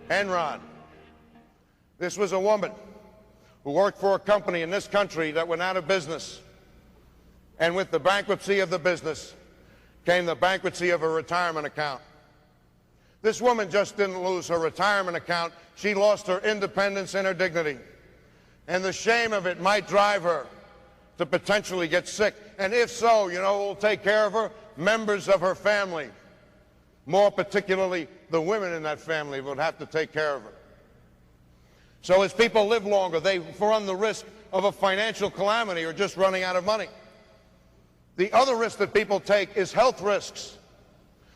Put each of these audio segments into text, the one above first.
Enron. This was a woman who worked for a company in this country that went out of business. And with the bankruptcy of the business came the bankruptcy of her retirement account. This woman just didn't lose her retirement account. She lost her independence and her dignity. And the shame of it might drive her to potentially get sick. And if so, you know who will take care of her? Members of her family. More particularly, the women in that family would have to take care of her. So as people live longer, they run the risk of a financial calamity or just running out of money. The other risk that people take is health risks,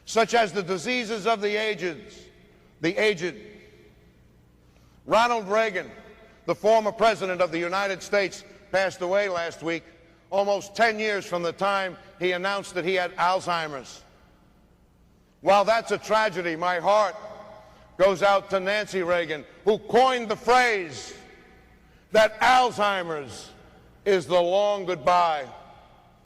such as the diseases of the aged. Ronald Reagan, the former president of the United States, passed away last week, almost 10 years from the time he announced that he had Alzheimer's. While that's a tragedy, my heart goes out to Nancy Reagan, who coined the phrase that Alzheimer's is the long goodbye.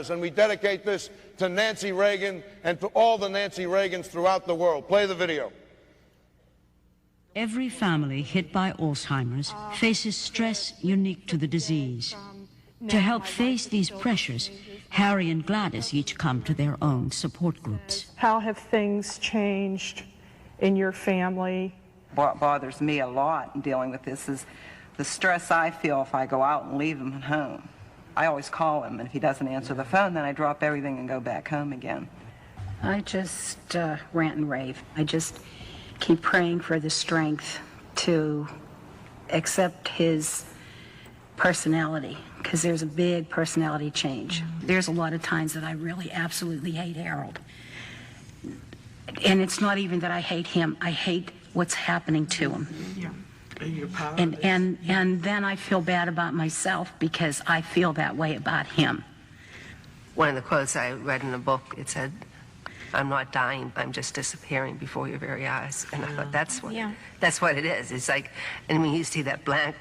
And we dedicate this to Nancy Reagan and to all the Nancy Reagans throughout the world. Play the video. Every family hit by Alzheimer's faces stress unique to the disease. To help face these pressures, Harry and Gladys each come to their own support groups. How have things changed in your family? What bothers me a lot in dealing with this is the stress I feel if I go out and leave him at home. I always call him, and if he doesn't answer the phone, then I drop everything and go back home again. I just rant and rave. I just keep praying for the strength to accept his personality, because there's a big personality change. There's a lot of times that I really absolutely hate Harold. And it's not even that I hate him, I hate what's happening to him. Yeah. And then I feel bad about myself because I feel that way about him. One of the quotes I read in the book, it said, "I'm not dying, I'm just disappearing before your very eyes." And I thought, that's what it is. It's like, and I mean, you see that blank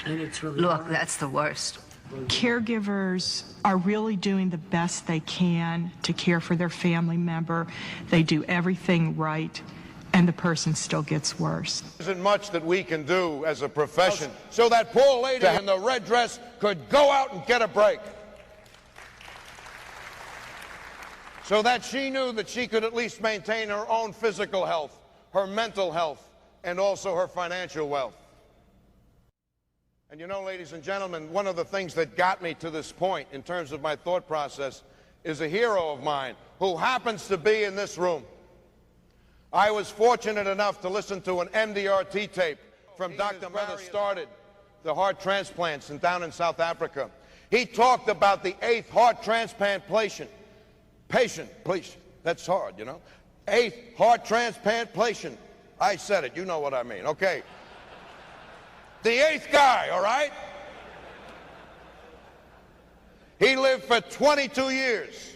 And it's really look, hard. that's the worst. Caregivers are really doing the best they can to care for their family member. They do everything right, and the person still gets worse. There isn't much that we can do as a profession so that poor lady in the red dress could go out and get a break. So that she knew that she could at least maintain her own physical health, her mental health, and also her financial wealth. And you know, ladies and gentlemen, one of the things that got me to this point in terms of my thought process is a hero of mine who happens to be in this room. I was fortunate enough to listen to an MDRT tape from Dr. Mother started the heart transplants down in South Africa. He talked about the 8th heart transplant patient, that's hard, you know. 8th heart transplant patient. I said it, you know what I mean, okay. The 8th guy, all right? He lived for 22 years,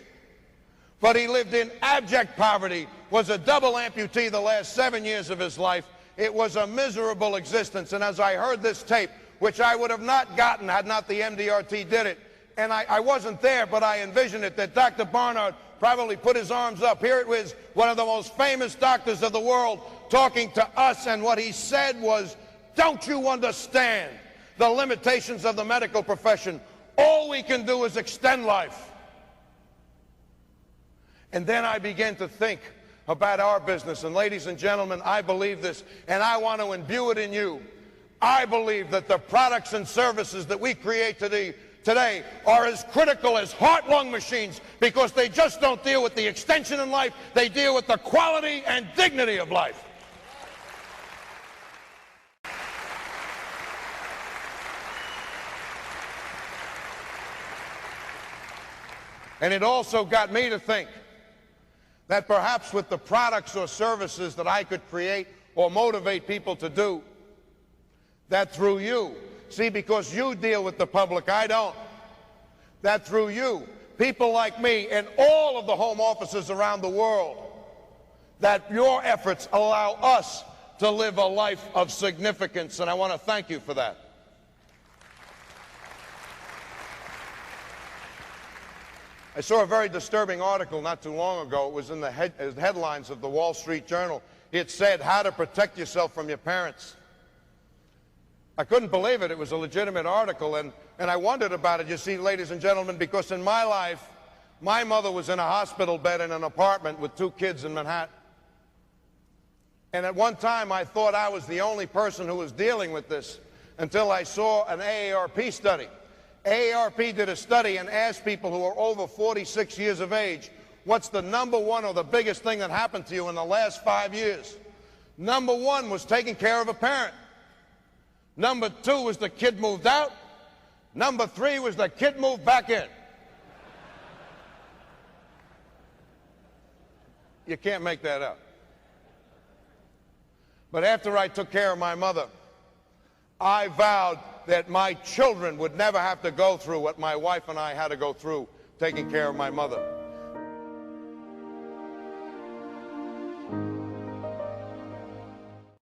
but he lived in abject poverty, was a double amputee the last 7 years of his life. It was a miserable existence, and as I heard this tape, which I would have not gotten had not the MDRT did it, and I wasn't there, but I envisioned it, that Dr. Barnard probably put his arms up. Here it was, one of the most famous doctors of the world talking to us, and what he said was, "Don't you understand the limitations of the medical profession? All we can do is extend life." And then I began to think about our business. And ladies and gentlemen, I believe this, and I want to imbue it in you. I believe that the products and services that we create today are as critical as heart-lung machines, because they just don't deal with the extension in life, they deal with the quality and dignity of life. And it also got me to think that perhaps with the products or services that I could create or motivate people to do, that through you, see, because you deal with the public, I don't, that through you, people like me and all of the home offices around the world, that your efforts allow us to live a life of significance, and I want to thank you for that. I saw a very disturbing article not too long ago. It was in the headlines of the Wall Street Journal. It said, how to protect yourself from your parents. I couldn't believe it. It was a legitimate article, and I wondered about it, you see, ladies and gentlemen, because in my life, my mother was in a hospital bed in an apartment with 2 kids in Manhattan. And at one time, I thought I was the only person who was dealing with this until I saw an AARP study. AARP did a study and asked people who are over 46 years of age, what's the number one or the biggest thing that happened to you in the last 5 years? Number 1 was taking care of a parent. Number 2 was the kid moved out. Number 3 was the kid moved back in. You can't make that up. But after I took care of my mother, I vowed that my children would never have to go through what my wife and I had to go through taking care of my mother.